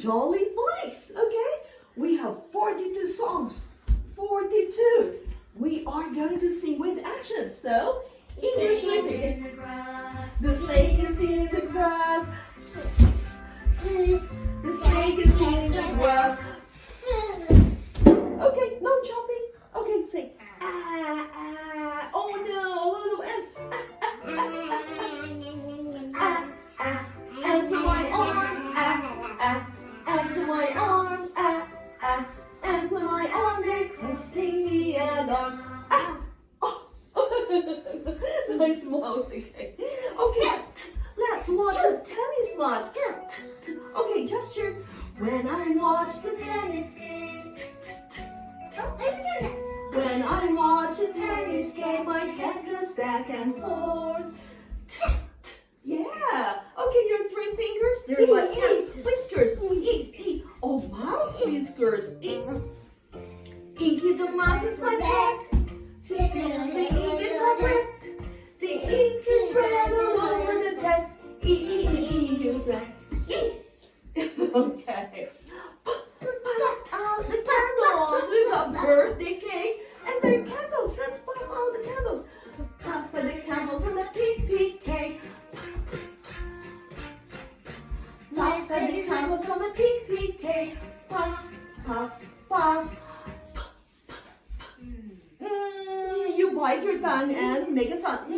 Jolly Phonics, okay? We have 42 songs, 42. We are going to sing with action, so English rhythmic. The snake is in the grass. The snake is in the grass. Okay, no jumping. Okay, say ah, ah. Oh no, a lot of ants. Ah, ah. Ants on my arm. Ah, ah. Ants on my arm. Ah, ah. Ants on my arm. They sing me along. Ah. Oh. Nice mouth. Okay. Okay. Let's watch a tennis match. Okay, gesture. When I watch the tennis game. When I watch a tennis game, my head goes back and forth. Yeah. Okay, your 3 fingers. They're like ants. Whiskers. E. Oh, mouse whiskers. E. Inky the mouse is my pet. She's feeling the ink in her breath. The ink is red all over the dress. E. Here's that. E. Okay. Puff out the candles. We got birthday cake and their candles. Let's puff out the candles. Puff for the candles and the pink cake. Puff for the candles on the pink cake. Puff, puff, puff. You bite your tongue and make a sound.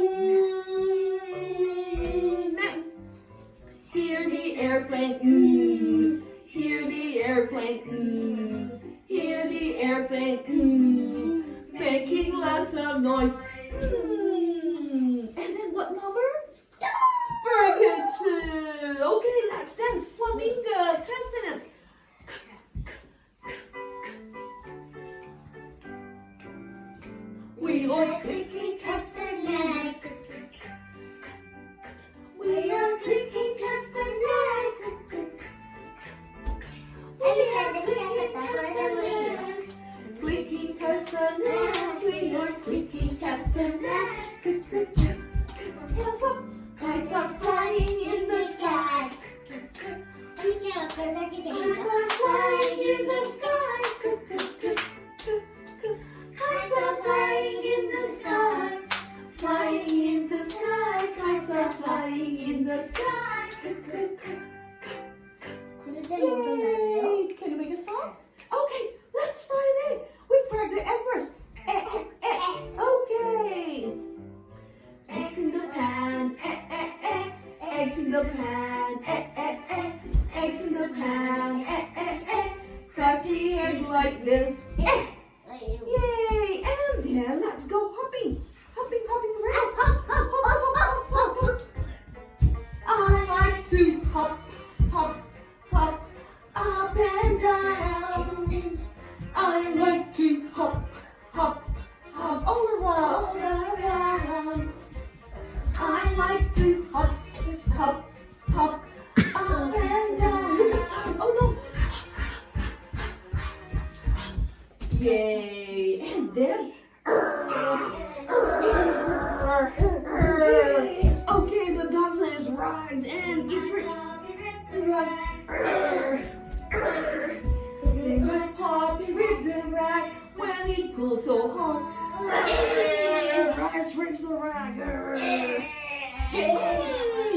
Hear the airplane. Hear the airplane. Hear the airplane. Making lots of noise. And then what number? Very good too. Okay, let's dance flamingo castanets. We are clicking castanets. We are clicking castanets. Clicking castanets. We are clicking castanets. Hands up. Kites are flying in the sky. Kites are flying in the sky. Kites are flying in the sky. Flying in the sky. Kites are flying in the sky. Yay! Can you make a song? Okay, let's try it. We crack the egg first. Okay. Eggs in the pan. Eggs in the pan. Eggs in the pan. Crack the egg like this. Yay! And then let's go hopping. Hopping race. Hop, hop, hop, hop, hop, hop. I like to hop, hop, hop, up and down. I like to hop, hop, hop, all around. I like to hop, hop, hop, up and down. Look at that. Oh no. Yay! And then okay, the dog rise and it tricks. Sing with Poppy with the rag when it pulls so hard. Rise rips the rag.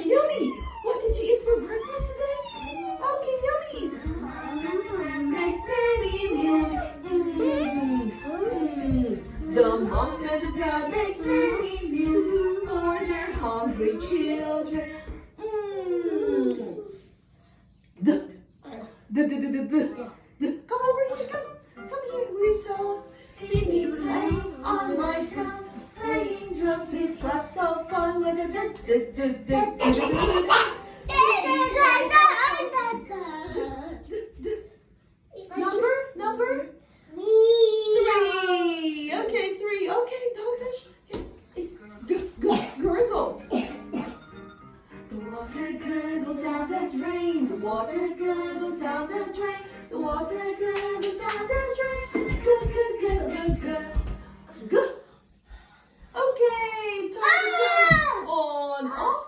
Yummy! What did you eat for breakfast today? Okay, yummy. Make many meals. The mom and the dad make many meals for their hungry children. Come over here, come here, we go. See me play on my drum. Playing drums is lots of fun with it. Number? 3. Okay, 3. Okay, don't touch. Gurgle. The water gurgles out the drain. The water gurgles out the drain. The water gurgles out the drain. Good. Okay, time. On, off.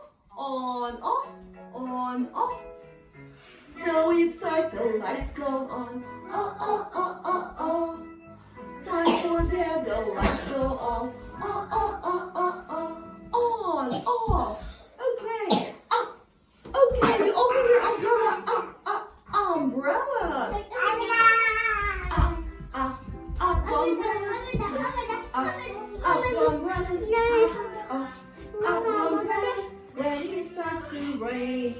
go inside, the lights go on. Oh, oh, oh, oh, oh. Time for bed, the lights go on. Oh, oh, oh, oh, oh. On, off. Okay. Okay, you open your umbrella. Umbrella. Umbrellas. When it starts to rain.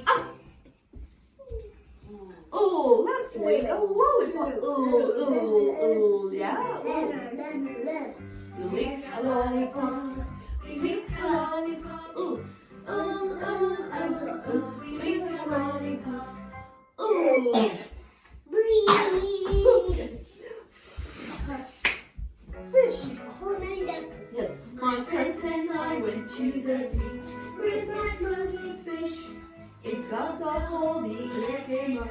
Oh, let's lick a lollipop. Oh, yeah. Lick a lollipop. Lick a lollipop. Lick a lollipop. Fish. Yes. My friends and I went to the beach with my floaty fish. It got all holy, it came out.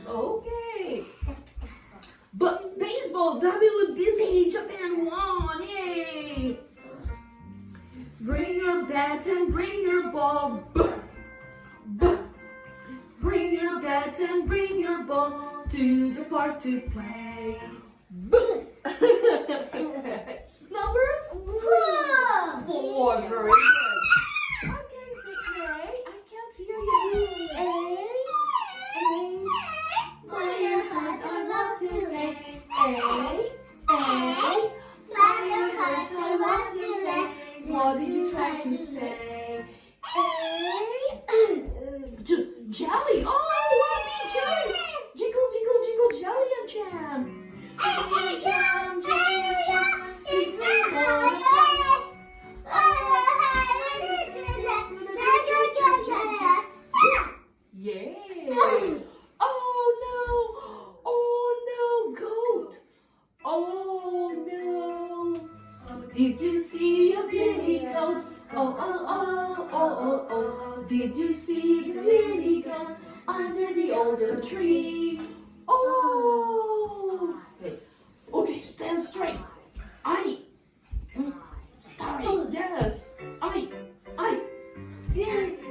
Okay. But baseball, WBC, Japan won, yay! Bring your bat and bring your ball. Bring your bat and bring your ball to the park to play. Number 4. Very good. Okay, say A. I can't hear you. A. My heart, I lost you. A. My heart, I lost you. What did you try to say? A. Jelly. Oh, me jelly. Jiggle, jiggle, jiggle, jelly and jam. Jam, jam, jam, jam. Yay! Oh no, goat! Oh no! Did you see a billy goat? Oh. Did you see the billy goat under the old tree? Oh! Okay, stand straight. Yes.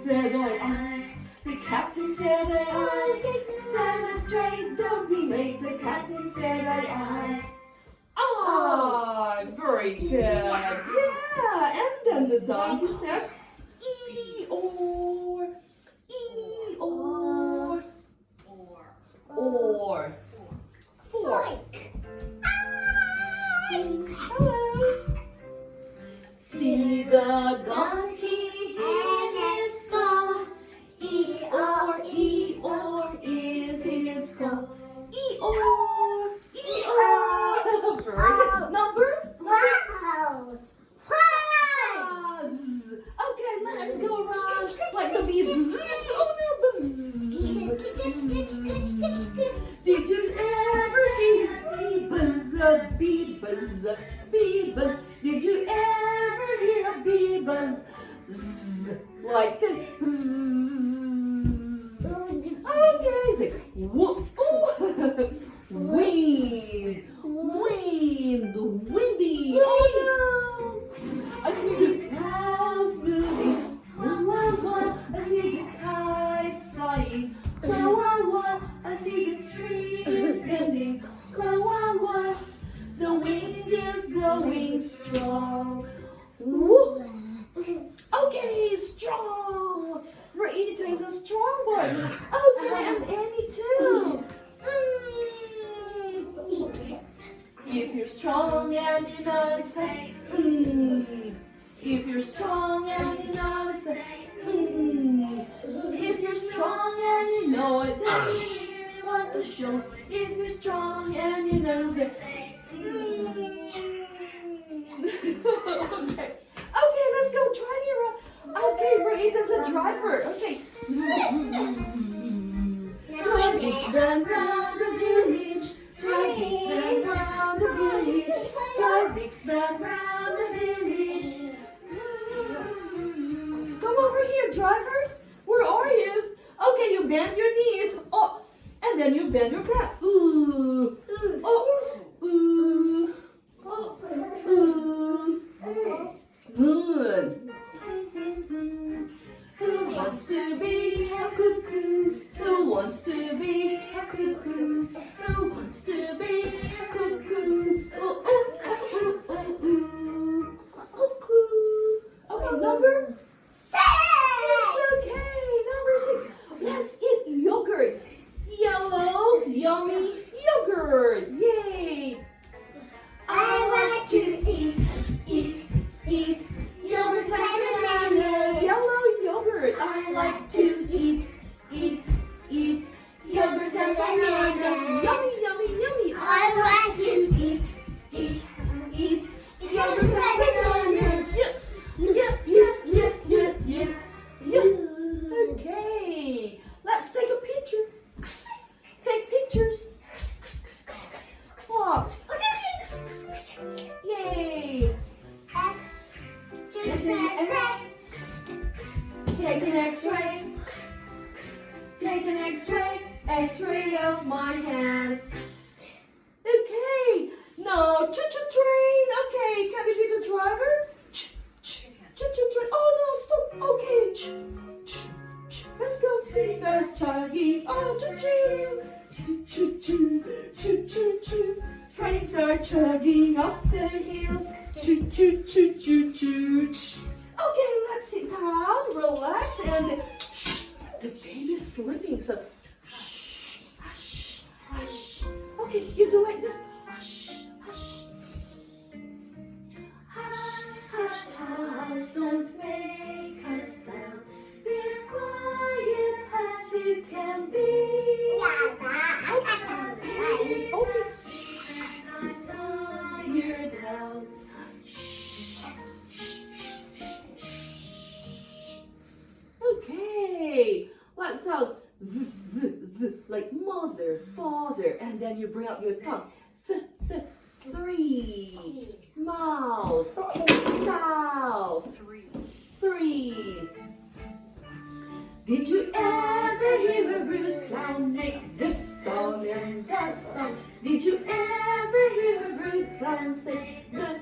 Said I. The captain said I. Stand straight, don't be late. The captain said I. Very good. Yeah. And then the donkey says or. Fork. Hello. See the donkey in its stall. E-or is his call. E-or. Very good. Number? Okay, let's go around like the bee. Oh no, Did you ever see a bee buzz? Did you ever hear a bee buzz? Zzz, like this. Zzz. Okay, say whoop. Windy. Oh no! I see the clouds moving. Wah. I see the tides flying. Wah. I see the trees bending. Wah. The wind is blowing strong. Whoop. Okay, strong. Rita is a strong boy. Okay, and Annie too. If you're strong and you know it, say If you're strong and you know it, say If you're strong and you know it, tell me what to show. If you're strong and you know it, say Okay, let's go drive your Okay, Rita's a driver. Okay. Driving spin round the village. Driving spin round the village. Driving spin round the village. Come over here, driver. Where are you? Okay, you bend your knees. Oh, and then you bend your back. Ooh. Oh. Ooh. Oh. Ooh. Good. Who wants to be a cuckoo? wants to be a cuckoo? Who wants to be a cuckoo? Oh, oh, oh, oh, oh, ooh. Cuckoo. Okay, number 6. Okay, number 6. Let's eat yogurt. Yellow, yummy yogurt. Yay. I like to eat yogurt and bananas. Yellow yogurt. I like to eat yogurt and bananas. Yummy, yummy, yummy. I like to eat yogurt and bananas. Yeah. Okay. Let's take a picture. Take pictures. Walk. Yay. Take an X-ray. Take an X-ray. X-ray of my hand. Okay. Now, choo-choo train. Okay, can you be the driver? Choo-choo train. Oh no, stop. Okay. Let's go. Trains are chugging. Oh, choo-choo. Choo-choo. Choo-choo-choo. Trains are chugging up the hill. Choo-choo-choo-choo-choo. Okay, let's sit down, relax, and the baby's sleeping, so hush, hush, hush. Okay, you do like this. Hush, hush. Hush, hush, hush, don't make a sound. Be as quiet as you can be. Okay, okay. You're down. Okay, let's sound like mother, father, and then you bring up your tongue. 3. Mouth, south. 3. Did you ever hear a rude clown make this song and that song? Did you ever hear a rude clown say the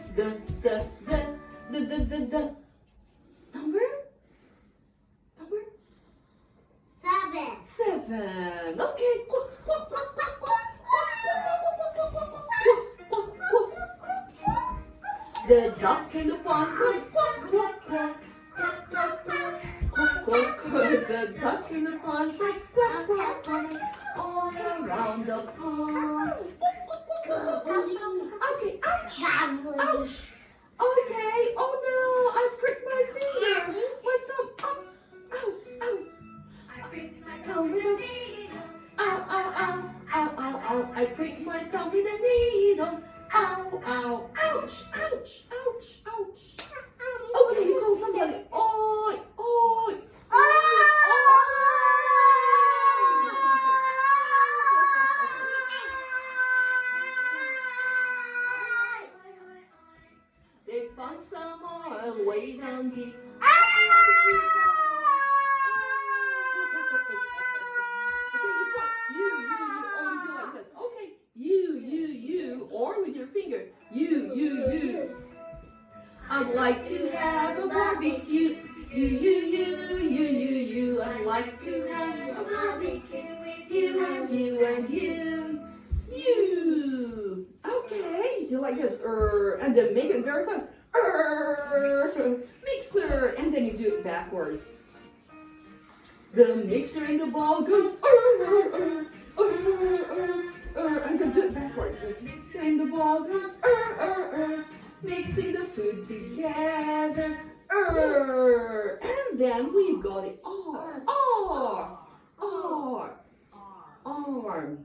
number? 7. Okay. The duck in the pond goes quack, quack, quack. Quack, quack, quack, quack, quack. The duck in the pond goes quack, quack, quack. All around the pond. Okay, ouch. Ouch. Okay. Oh no, I pricked my finger. My thumb. Ow, ow. Thumb with a needle. Ow, ow, ow, ow, ow, ow. I pricked my thumb with a needle. Ow, ow, ouch, ouch, ouch, ouch. Okay, you call somebody. Oi, oi, oi. They found some oil way down deep. Or with your finger. You. I'd like to have a barbecue. You. I'd like to have a barbecue with you and you and you. You. Okay, you do like this. And then make it very fast. Mixer. And then you do it backwards. The mixer in the bowl goes. And then do it backwards. Mixer in the bowl goes. Mixing the food together. And then we've got it. Arm.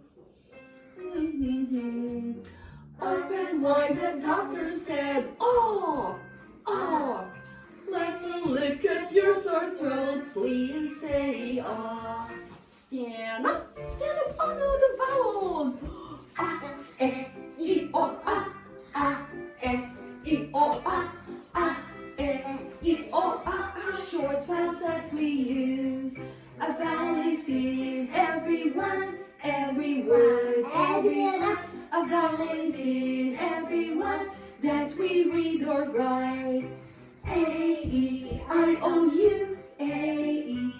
Open wide, the doctor said, Let's look at your sore throat, please say, Stand up. Oh no, the vowels. E, O, E, O, short vowels that we use. A vowel is in every word, every word, every word. A vowel is in every word that we read or write. A, E, I, O, U, A, E,